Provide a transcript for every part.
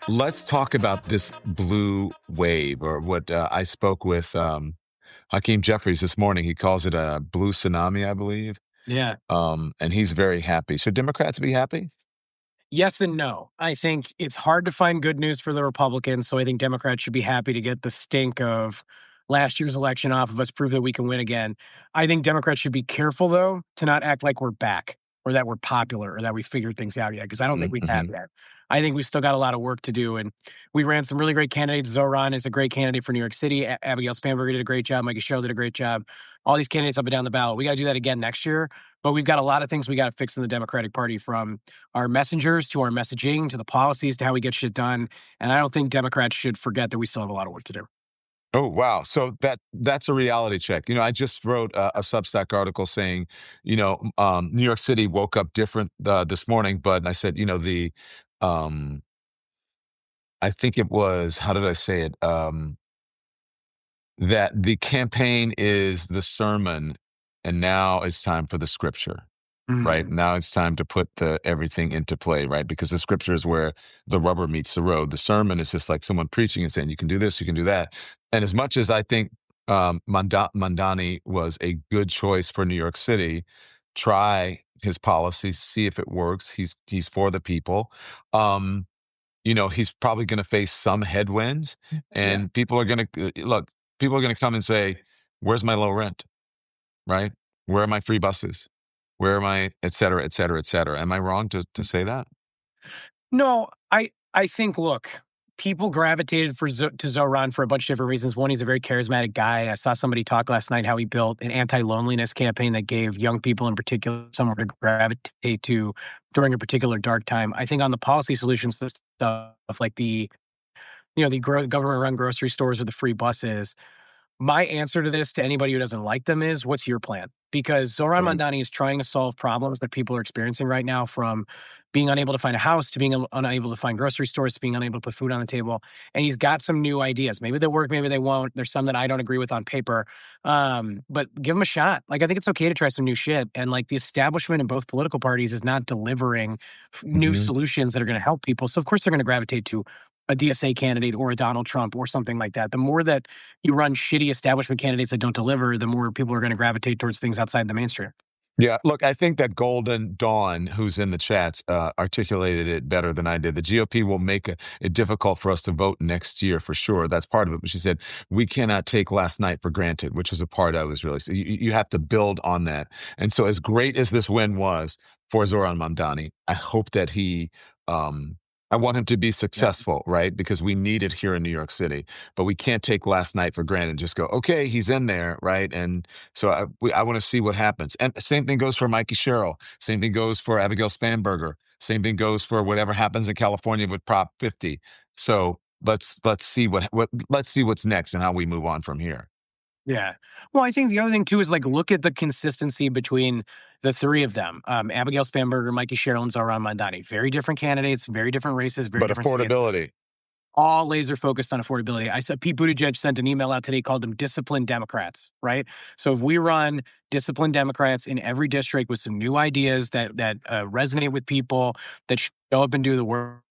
Let's talk about this blue wave, or what I spoke with Hakeem Jeffries this morning. He calls it a blue tsunami, I believe. Yeah. And he's very happy. Should Democrats be happy? Yes and no. I think it's hard to find good news for the Republicans, so I think Democrats should be happy to get the stink of last year's election off of us, prove that we can win again. I think Democrats should be careful, though, to not act like we're back or that we're popular or that we figured things out yet, because I don't think we have Mm-hmm. yet. I think we've still got a lot of work to do, and we ran some really great candidates. Zoran is a great candidate for New York City. Abigail Spanberger did a great job. Micah Sherrill did a great job. All these candidates up and down the ballot. We got to do that again next year, but we've got a lot of things we got to fix in the Democratic Party, from our messengers to our messaging to the policies to how we get shit done. And I don't think Democrats should forget that we still have a lot of work to do. Oh wow! So that's a reality check. I just wrote a Substack article saying, New York City woke up different this morning, but I said, um, I think it was, how did I say it? That the campaign is the sermon, and now it's time for the scripture. Right Mm, now, it's time to put everything into play, right? Because the scripture is where the rubber meets the road. The sermon is just like someone preaching and saying, "You can do this, you can do that." And as much as I think Mandani was a good choice for New York City, try his policies, see if it works. He's for the people. Um, he's probably going to face some headwinds, yeah. and people are going to look. People are going to come and say, "Where's my low rent?" Right? Where are my free buses? Where are my et cetera, et cetera, et cetera? Am I wrong to say that? No, I think, look, people gravitated to Zoran for a bunch of different reasons. One, he's a very charismatic guy. I saw somebody talk last night how he built an anti-loneliness campaign that gave young people in particular somewhere to gravitate to during a particular dark time. I think on the policy solutions, the stuff like the government-run grocery stores or the free buses, my answer to this, to anybody who doesn't like them, is, what's your plan? Because Zoran Right. Mandani is trying to solve problems that people are experiencing right now, from being unable to find a house to being unable to find grocery stores to being unable to put food on the table. And he's got some new ideas. Maybe they'll work, maybe they won't. There's some that I don't agree with on paper. But give him a shot. Like, I think it's okay to try some new shit. And like, the establishment in both political parties is not delivering new Mhm. solutions that are going to help people. So of course they're going to gravitate to a DSA candidate or a Donald Trump or something like that. The more that you run shitty establishment candidates that don't deliver, the more people are going to gravitate towards things outside the mainstream. Yeah, look, I think that Golden Dawn, who's in the chats, articulated it better than I did. The GOP will make it difficult for us to vote next year for sure. That's part of it. But she said, we cannot take last night for granted, which is a part I was really, so you have to build on that. And so, as great as this win was for Zoran Mamdani, I hope that um, I want him to be Yeah. successful, right? Because we need it here in New York City. But we can't take last night for granted and just go, okay, he's in there, right? And so I want to see what happens. And the same thing goes for Mikey Sherrill. Same thing goes for Abigail Spanberger. Same thing goes for whatever happens in California with Prop 50. So let's see what let's see what's next and how we move on from here. Yeah. Well, I think the other thing too is, like, look at the consistency between the three of them. Abigail Spanberger, Mikey Sherrill, and Zohran Mamdani. Very different candidates, very different races, very But different stances. affordability. All laser focused on affordability. I saw Pete Buttigieg sent an email out today, called them disciplined Democrats, right? So if we run disciplined Democrats in every district with some new ideas that resonate with people, that show up and do the work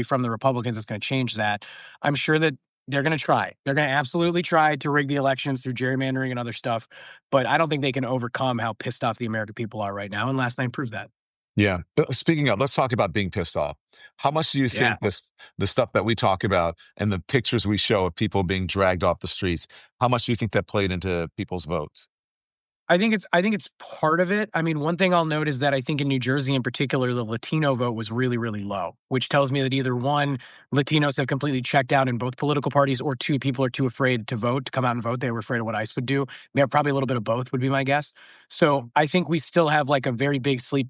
from the Republicans, is going to change that. I'm sure that they're going to try. They're going to absolutely try to rig the elections through gerrymandering and other stuff. But I don't think they can overcome how pissed off the American people are right now. And last night proved that. Yeah. Speaking of, let's talk about being pissed off. How much do you Yeah. think the stuff that we talk about and the pictures we show of people being dragged off the streets, how much do you think that played into people's votes? I think it's part of it. I mean, one thing I'll note is that I think in New Jersey in particular, the Latino vote was really, really low, which tells me that either one, Latinos have completely checked out in both political parties, or two, people are too afraid to vote, to come out and vote. They were afraid of what ICE would do. They're probably a little bit of both, would be my guess. So I think we still have like a very big sleep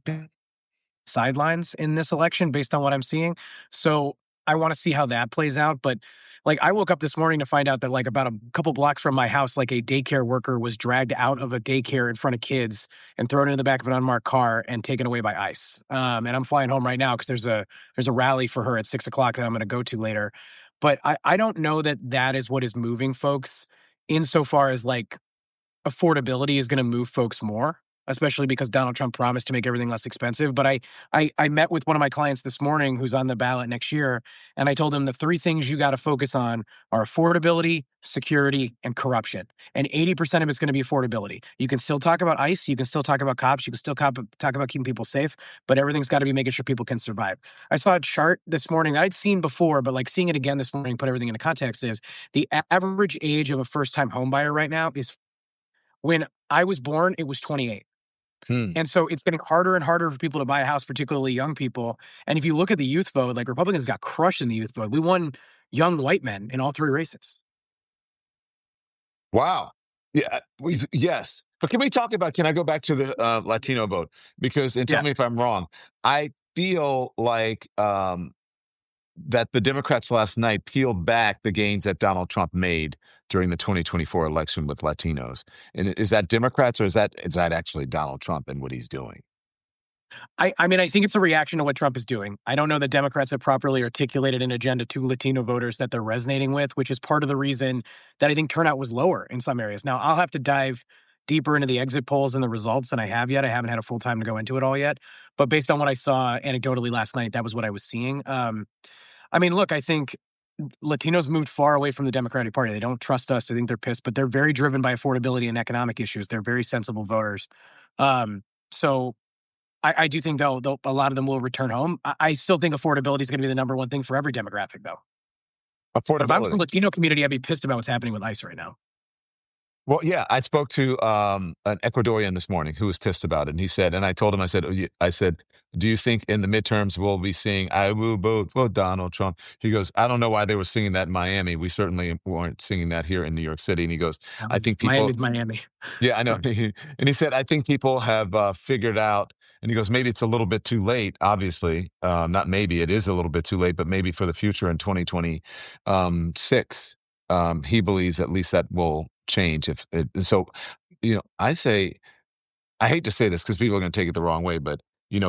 sidelines in this election based on what I'm seeing. So I want to see how that plays out. But like, I woke up this morning to find out that, like, about a couple blocks from my house, like, a daycare worker was dragged out of a daycare in front of kids and thrown into the back of an unmarked car and taken away by ICE. And I'm flying home right now because there's a rally for her at 6 o'clock that I'm going to go to later. But I don't know that that is what is moving folks, insofar as like affordability is going to move folks more. especially because Donald Trump promised to make everything less expensive. But I met with one of my clients this morning who's on the ballot next year, and I told him the three things you got to focus on are affordability, security, and corruption. And 80% of it's going to be affordability. You can still talk about ICE, you can still talk about cops, you can still talk about keeping people safe, but everything's got to be making sure people can survive. I saw a chart this morning that I'd seen before, but like seeing it again this morning, put everything into context, is the average age of a first-time home buyer right now is, when I was born, it was 28. Hmm. And so it's getting harder and harder for people to buy a house, particularly young people. And if you look at the youth vote, like Republicans got crushed in the youth vote. We won young white men in all three races. Wow. Yeah. Yes. But can we talk about? Can I go back to the Latino vote? Because, and tell Yeah. me if I'm wrong. I feel like that the Democrats last night peeled back the gains that Donald Trump made during the 2024 election with Latinos. And is that Democrats, or is that actually Donald Trump and what he's doing? I mean, I think it's a reaction to what Trump is doing. I don't know that Democrats have properly articulated an agenda to Latino voters that they're resonating with, which is part of the reason that I think turnout was lower in some areas. Now, I'll have to dive deeper into the exit polls and the results than I have yet. I haven't had a full time to go into it all yet. But based on what I saw anecdotally last night, that was what I was seeing. I mean, look, I think Latinos moved far away from the Democratic Party. They don't trust us. I think they're pissed, but they're very driven by affordability and economic issues. They're very sensible voters. So I do think they'll a lot of them will return home. I still think affordability is going to be the number one thing for every demographic, though. But if I was the Affordability. Latino community, I'd be pissed about what's happening with ICE right now. Well, yeah, I spoke to an Ecuadorian this morning who was pissed about it, and he said, and I told him, I said, I said, do you think in the midterms we'll be seeing "I will vote for Donald Trump"? He goes, I don't know why they were singing that in Miami. We certainly weren't singing that here in New York City. And he goes, I think people, Miami's Miami. yeah, I know. And he said, I think people have figured out, and he goes, maybe it's a little bit too late, obviously. Not maybe, it is a little bit too late, but maybe for the future in 2026, he believes at least that will change. If it, so, I say, I hate to say this because people are going to take it the wrong way, but,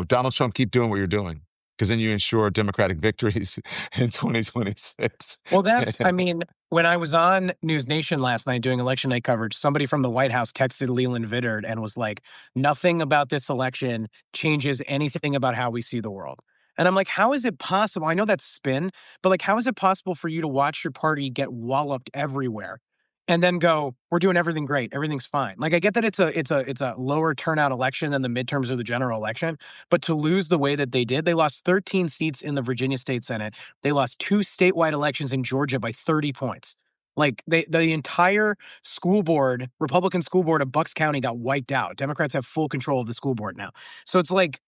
Donald Trump, keep doing what you're doing, because then you ensure Democratic victories in 2026. Well, I mean, when I was on News Nation last night doing election night coverage, somebody from the White House texted Leland Vittert and was like, nothing about this election changes anything about how we see the world. And I'm like, how is it possible? I know that's spin, but like, how is it possible for you to watch your party get walloped everywhere and then go, we're doing everything great, everything's fine? Like, I get that it's a lower turnout election than the midterms or the general election, but to lose the way that they did, they lost 13 seats in the Virginia State Senate. They lost two statewide elections in Georgia by 30 points. Like, the entire school board, Republican school board of Bucks County, got wiped out. Democrats have full control of the school board now. So it's like,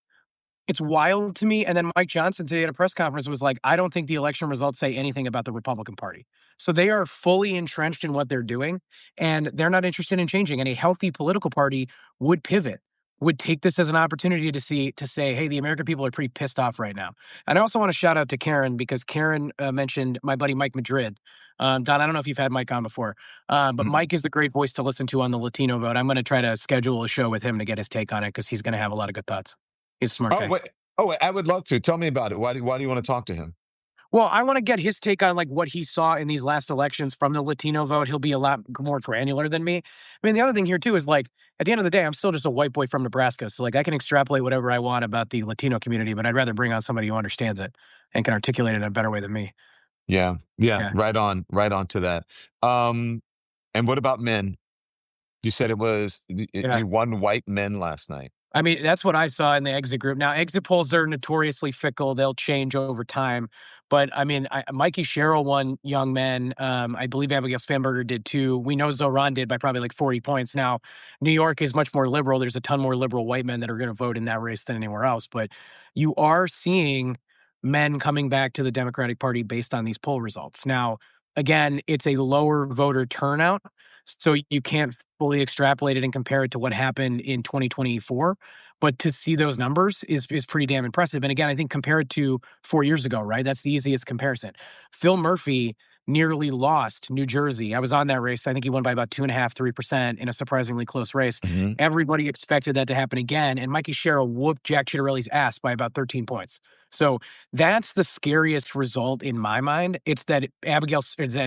it's wild to me. And then Mike Johnson today at a press conference was like, I don't think the election results say anything about the Republican Party. So they are fully entrenched in what they're doing, and they're not interested in changing. And a healthy political party would pivot, would take this as an opportunity to say, hey, the American people are pretty pissed off right now. And I also want to shout out to Karen, because Karen mentioned my buddy Mike Madrid. Don, I don't know if you've had Mike on before, but Mm. Mike is a great voice to listen to on the Latino vote. I'm going to try to schedule a show with him to get his take on it, because he's going to have a lot of good thoughts. He's a smart Oh, guy. wait. Oh, wait, I would love to. Tell me about it. Why do you want to talk to him? Well, I want to get his take on like what he saw in these last elections from the Latino vote. He'll be a lot more granular than me. I mean, the other thing here too is like, at the end of the day, I'm still just a white boy from Nebraska. So like, I can extrapolate whatever I want about the Latino community, but I'd rather bring on somebody who understands it and can articulate it in a better way than me. Yeah, yeah, Yeah. right on to that. Um, and what about men? You said Yeah. you won white men last night. I mean, that's what I saw in the exit group. Now, exit polls are notoriously fickle. They'll change over time. But I mean, Mikey Sherrill won young men. I believe Abigail Spanberger did too. We know Zoran did by probably like 40 points. Now, New York is much more liberal. There's a ton more liberal white men that are going to vote in that race than anywhere else. But you are seeing men coming back to the Democratic Party based on these poll results. Now, again, it's a lower voter turnout, so you can't fully extrapolate it and compare it to what happened in 2024. But to see those numbers is pretty damn impressive. And again, I think compared to 4 years ago, right? That's the easiest comparison. Phil Murphy nearly lost New Jersey. I was on that race. I think he won by about 2.5%, 3% in a surprisingly close race. Hmm. Everybody expected that to happen again. And Mikey Sherrill whooped Jack Chitterelli's ass by about 13 points. So that's the scariest result in my mind. It's that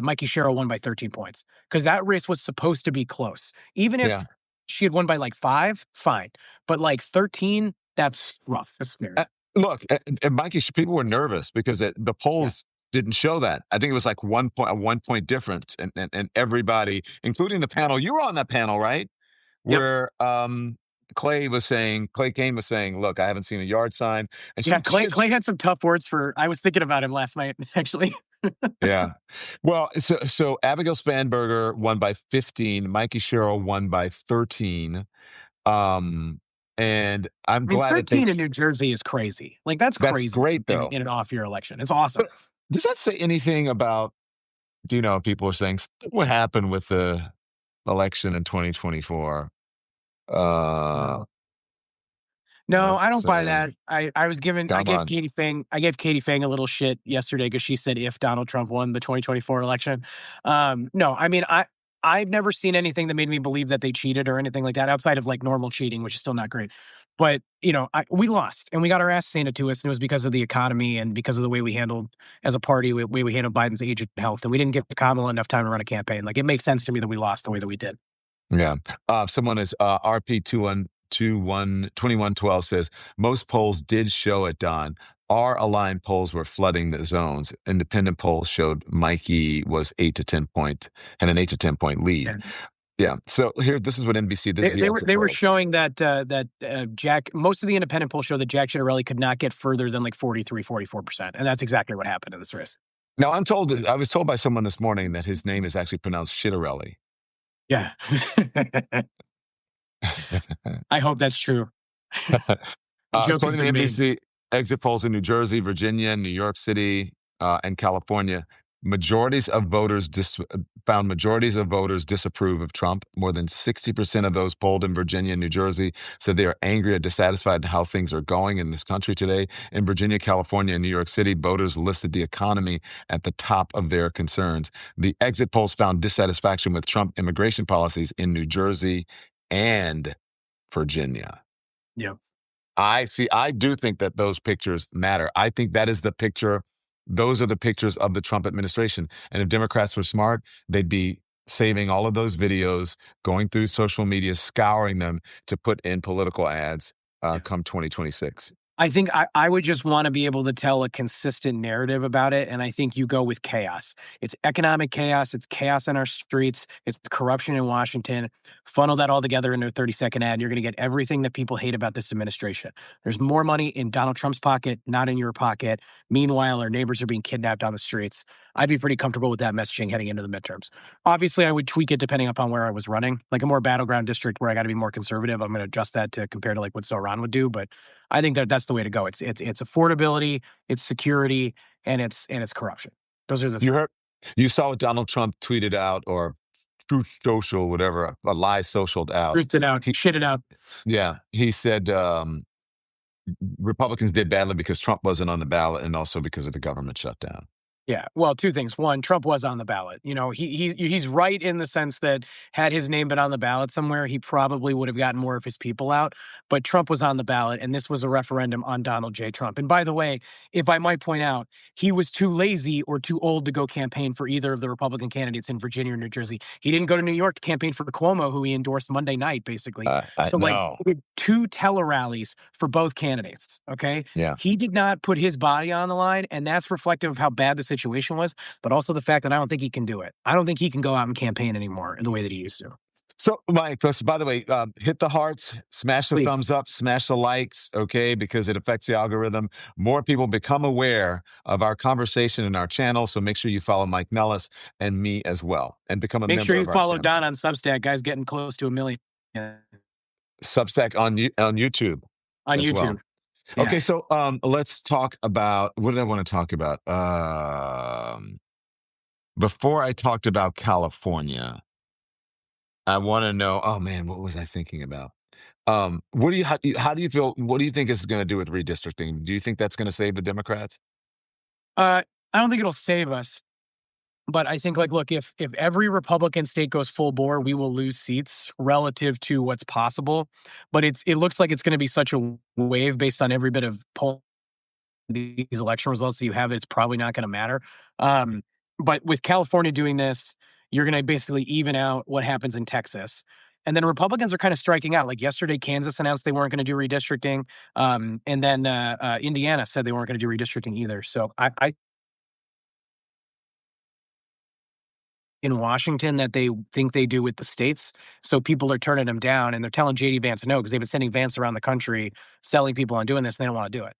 Mikey Sherrill won by 13 points, because that race was supposed to be close. Even if Yeah. she had won by like 5, fine. But like 13, that's rough. That's scary. Look, and Mikey, people were nervous because the Yeah. polls didn't show that. I think it was like a 1 point difference, and everybody, including the panel. You were on that panel, right? Yep. Where Clay Kane was saying, "Look, I haven't seen a yard sign," and Yeah, Clay had some tough words for. I was thinking about him last night, actually. yeah. Well, so Abigail Spanberger won by 15, Mikey Sherrill won by 13. Um, and I'm I mean, glad that 13 in New Jersey is crazy. Like, that's that's crazy great in though. an off-year election. It's awesome. But does that say anything about, people are saying what happened with the election in 2024? Uh, No. No, I let's don't buy say, that. I come gave on. Katie Fang a little shit yesterday because she said if Donald Trump won the 2024 election. No, I mean, I've never seen anything that made me believe that they cheated or anything like that outside of like normal cheating, which is still not great. But, we lost and we got our ass handed to us. And it was because of the economy and because of the way we handled as a party, the way we handled Biden's age and health. And we didn't give Kamala enough time to run a campaign. Like, it makes sense to me that we lost the way that we did. Yeah. Someone is RP2112 says most polls did show it, Don. Our aligned polls were flooding the zones. Independent polls showed Mikey was 8 to 10 point, had an 8 to 10 point lead. Yeah. So here, this is what NBC. This is the exit They were polls. showing that Jack. Most of the independent polls show that Jack Ciattarelli could not get further than like 44%, and that's exactly what happened in this race. Now I was told by someone this morning that his name is actually pronounced Shitterelli. Yeah, I hope that's true. The joke has According to been made. NBC, exit polls in New Jersey, Virginia, New York City, and California, majorities of voters found majorities of voters disapprove of Trump. More than 60% of those polled in Virginia and New Jersey said they are angry or dissatisfied with how things are going in this country today. In Virginia, California, and New York City, voters listed the economy at the top of their concerns. The exit polls found dissatisfaction with Trump immigration policies in New Jersey and Virginia. Yeah, I do think that those pictures matter. I think that is the picture. Those are the pictures of the Trump administration. And if Democrats were smart, they'd be saving all of those videos, going through social media, scouring them to put in political ads yeah. come 2026. I think I would just want to be able to tell a consistent narrative about it. And I think you go with chaos. It's economic chaos. It's chaos in our streets. It's corruption in Washington. Funnel that all together into a 30-second ad. And you're going to get everything that people hate about this administration. There's more money in Donald Trump's pocket, not in your pocket. Meanwhile, our neighbors are being kidnapped on the streets. I'd be pretty comfortable with that messaging heading into the midterms. Obviously, I would tweak it depending upon where I was running. Like a more battleground district where I got to be more conservative, I'm going to adjust that to compare to like what Zoran would do. But I think that's the way to go. It's affordability, it's security, and it's corruption. Those are the You three. heard, you saw what Donald Trump tweeted out, or Truth Social, whatever, a lie socialed out. Roost it out, He, shit it out. yeah, he said Republicans did badly because Trump wasn't on the ballot, and also because of the government shutdown. Yeah. Well, two things. One, Trump was on the ballot. He's right in the sense that had his name been on the ballot somewhere, he probably would have gotten more of his people out. But Trump was on the ballot, and this was a referendum on Donald J. Trump. And by the way, if I might point out, he was too lazy or too old to go campaign for either of the Republican candidates in Virginia or New Jersey. He didn't go to New York to campaign for Cuomo, who he endorsed Monday night, basically. I So, like, know. he did two tele rallies for both candidates. Okay. Yeah. He did not put his body on the line, and that's reflective of how bad the situation was, but also the fact that I don't think he can do it. I don't think he can go out and campaign anymore in the way that he used to. So, Mike, by the way, hit the hearts, smash the Please thumbs up, smash the likes, okay, because it affects the algorithm. More people become aware of our conversation in our channel. So make sure you follow Mike Nellis and me as well, and become a make sure member you of our follow channel. Don on Substack. Guy's getting close to 1 million Substack on YouTube on as YouTube. well. Yeah. Okay, so let's talk about, what did I want to talk about? Before I talked about California, I want to know. Oh man, what was I thinking about? What do you how do you feel? What do you think is going to do with redistricting? Do you think that's going to save the Democrats? I don't think it'll save us. But I think, like, look, if every Republican state goes full bore, we will lose seats relative to what's possible. But it looks like it's going to be such a wave based on every bit of poll these election results that you have. It's probably not going to matter. But with California doing this, you're going to basically even out what happens in Texas. And then Republicans are kind of striking out. Like yesterday, Kansas announced they weren't going to do redistricting. And then Indiana said they weren't going to do redistricting either. So I in Washington that they think they do with the states. So people are turning them down and they're telling JD Vance no because they've been sending Vance around the country selling people on doing this and they don't want to do it.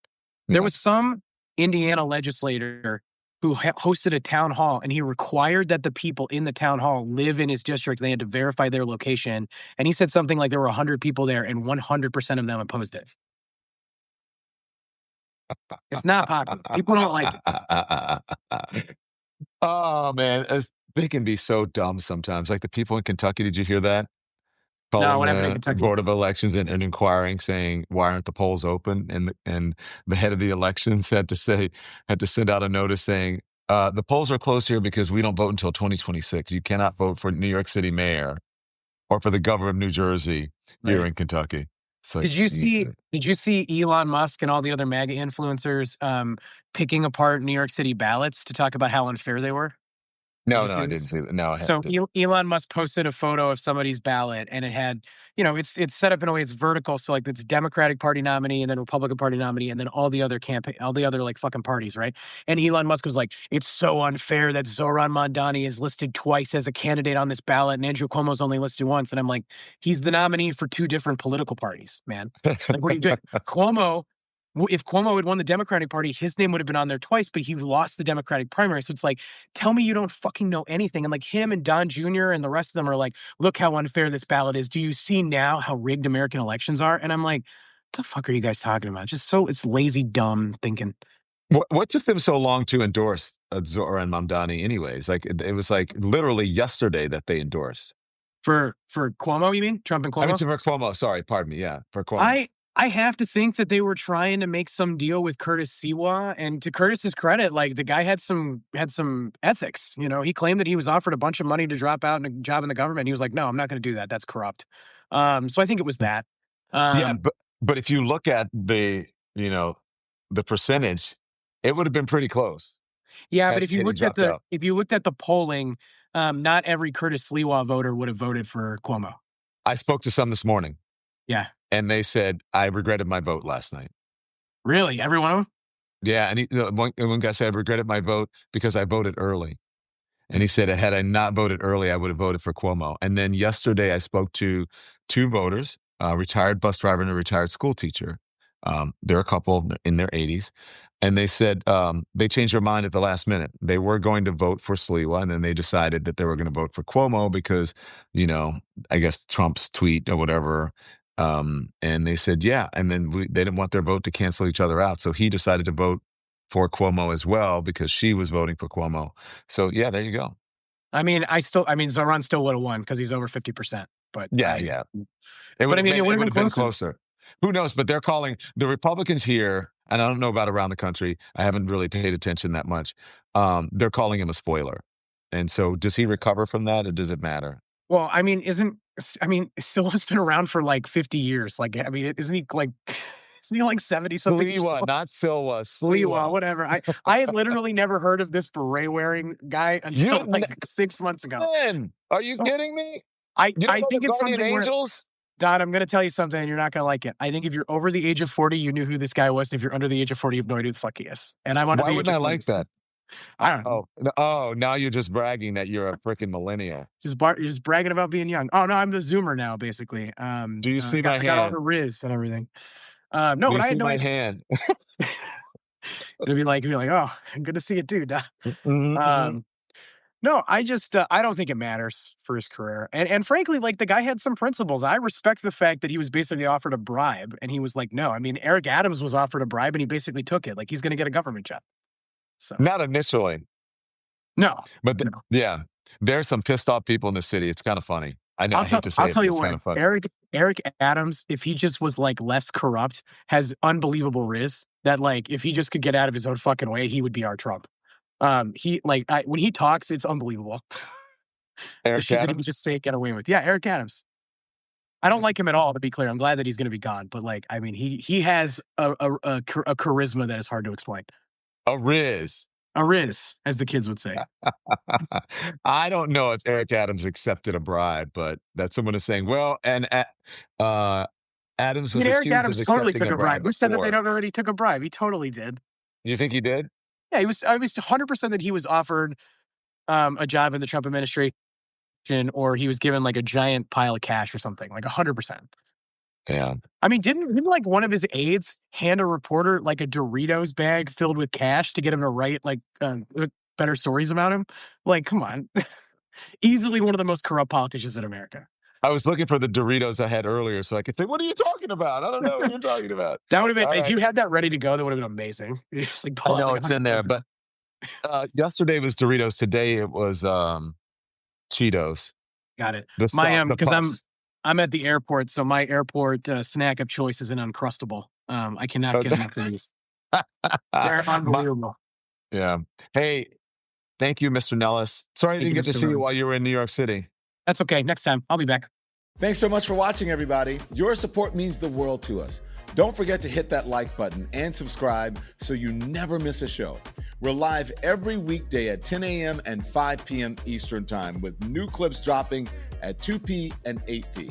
There Yeah. was some Indiana legislator who hosted a town hall and he required that the people in the town hall live in his district. They had to verify their location. And he said something like there were 100 people there and 100% of them opposed it. It's not popular. People don't like it. Oh man, they can be so dumb sometimes. Like the people in Kentucky, did you hear that? No, Calling what happened in the Kentucky? Board of Elections and inquiring, saying, "Why aren't the polls open?" And the head of the elections had to send out a notice saying, "The polls are closed here because we don't vote until 2026. You cannot vote for New York City mayor or for the governor of New Jersey here Right. in Kentucky." It's like, Did you see Jesus. did you see Elon Musk and all the other MAGA influencers picking apart New York City ballots to talk about how unfair they were? Did No, you no, see I didn't this? see that. No, I So didn't. Elon Musk posted a photo of somebody's ballot, and it had, it's set up in a way it's vertical, so like it's Democratic Party nominee, and then Republican Party nominee, and then all the other campaign, all the other like fucking parties, right? And Elon Musk was like, "It's so unfair that Zoran Mondani is listed twice as a candidate on this ballot, and Andrew Cuomo's only listed once." And I'm like, he's the nominee for two different political parties, man. Like, what are you doing, Cuomo? If Cuomo had won the Democratic Party, his name would have been on there twice, but he lost the Democratic primary. So it's like, tell me you don't fucking know anything. And like him and Don Jr. and the rest of them are like, look how unfair this ballot is. Do you see now how rigged American elections are? And I'm like, what the fuck are you guys talking about? It's lazy, dumb thinking. What took them so long to endorse Zoran Mamdani anyways? Like it was like literally yesterday that they endorsed. For Cuomo, you mean? Trump and I mean, Cuomo? for Cuomo, sorry, pardon me. Yeah, for Cuomo. I have to think that they were trying to make some deal with Curtis Siwa, and to Curtis's credit, like the guy had some ethics. He claimed that he was offered a bunch of money to drop out in a job in the government. He was like, "No, I'm not going to do that. That's corrupt." So I think it was that. Yeah, Um, but if you look at you know, the percentage, it would have been pretty close yeah, but if you had he looked at dropped the out. if you looked at the polling, not every Curtis Sliwa voter would have voted for Cuomo. I spoke to some this morning, Yeah, and they said I regretted my vote last night. really, every one of them. Yeah, and one guy said I regretted my vote because I voted early. And he said, had I not voted early, I would have voted for Cuomo. And then yesterday, I spoke to two voters, a retired bus driver and a retired school teacher. They're a couple in their 80s. And they said they changed their mind at the last minute. They were going to vote for Sliwa, and then they decided that they were going to vote for Cuomo because, you know, I guess Trump's tweet or whatever. And they said, yeah. And then they didn't want their vote to cancel each other out. So he decided to vote for Cuomo as well because she was voting for Cuomo. So yeah, there you go. Zoran still would have won because he's over 50%. But Yeah, yeah. it would It have would been have been closer. closer. Who knows? But they're calling the Republicans here, and I don't know about around the country. I haven't really paid attention that much. They're calling him a spoiler. And so does he recover from that or does it matter? Well, Siwa's been around for like 50 years. Like, isn't he like, isn't he like 70 something years Sliwa, old? not Silwa, Sliwa, Sliwa. whatever. I had literally never heard of this beret wearing guy You until like 6 months ago. man, are you Oh, kidding me? I You don't I know the think it's Guardian something where Angels? Don, I'm going to tell you something, and you're not going to like it. I think if you're over the age of 40, you knew who this guy was. And if you're under the age of 40, you have no idea who the fuck he is. And I'm under Why the age wouldn't of I 40. like So that? I don't know. Oh, now you're just bragging that you're a freaking millennial. You're just bragging about being young. Oh no, I'm the Zoomer now, basically. Do you see my I got all hand? the Riz and everything. No, Do but you I had see no my idea. hand? It'd be like, oh, good to see it too, Doc. Mhm. Um, no, I don't think it matters for his career. And frankly, like the guy had some principles. I respect the fact that he was basically offered a bribe and he was like, no. I mean, Eric Adams was offered a bribe and he basically took it. Like he's going to get a government job. So Not initially, no, but no. yeah, there's some pissed off people in the city. It's kind of funny. I know, I hate to I'll say it, tell but you it's what, kind of funny. Eric Adams, if he just was like less corrupt, has unbelievable riz that like if he just could get out of his own fucking way, he would be our Trump. When he talks, it's unbelievable. The Eric shit that he would Adams, just say get away with. Yeah, Eric Adams. I don't like him at all, to be clear. I'm glad that he's going to be gone, but like, I mean, he has a charisma that is hard to explain. a Riz. A riz, as the kids would say. I don't know if Eric Adams accepted a bribe, but that someone is saying, well, and Adams I mean, was Eric accused of Adams totally accepting took a a bribe. bribe Who said that they before. don't already took a bribe? He totally did. You think he did? Yeah, I was 100% that he was offered a job in the Trump administration, or he was given like a giant pile of cash or something, like 100%. Yeah. I mean, didn't like one of his aides hand a reporter like a Doritos bag filled with cash to get him to write like better stories about him? Like, come on. Easily one of the most corrupt politicians in America. I was looking for the Doritos I had earlier so I could say, what are you talking about? I don't know what you're talking about. That would have All been, if right. you had that ready to go, that would have been amazing. You just like I pull out know like it's in there, 100. but yesterday was Doritos. Today it was Cheetos. Got it. The My the because puffs. I'm at the airport, so my airport snack of choice is an Uncrustable. I cannot get enough of these. They're My, unbelievable. yeah. Hey, thank you, Mr. Nellis. Sorry I Thank didn't you, get to Mr. see you Rhodes. while you were in New York City. That's okay. Next time, I'll be back. Thanks so much for watching, everybody. Your support means the world to us. Don't forget to hit that like button and subscribe so you never miss a show. We're live every weekday at 10 a.m. and 5 p.m. Eastern Time with new clips dropping at 2 p. and 8 p.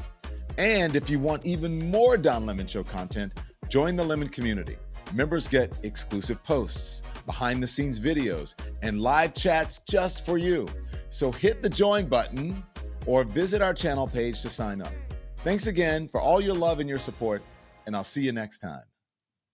And if you want even more Don Lemon Show content, join the Lemon community. Members get exclusive posts, behind-the-scenes videos, and live chats just for you. So hit the join button or visit our channel page to sign up. Thanks again for all your love and your support, and I'll see you next time.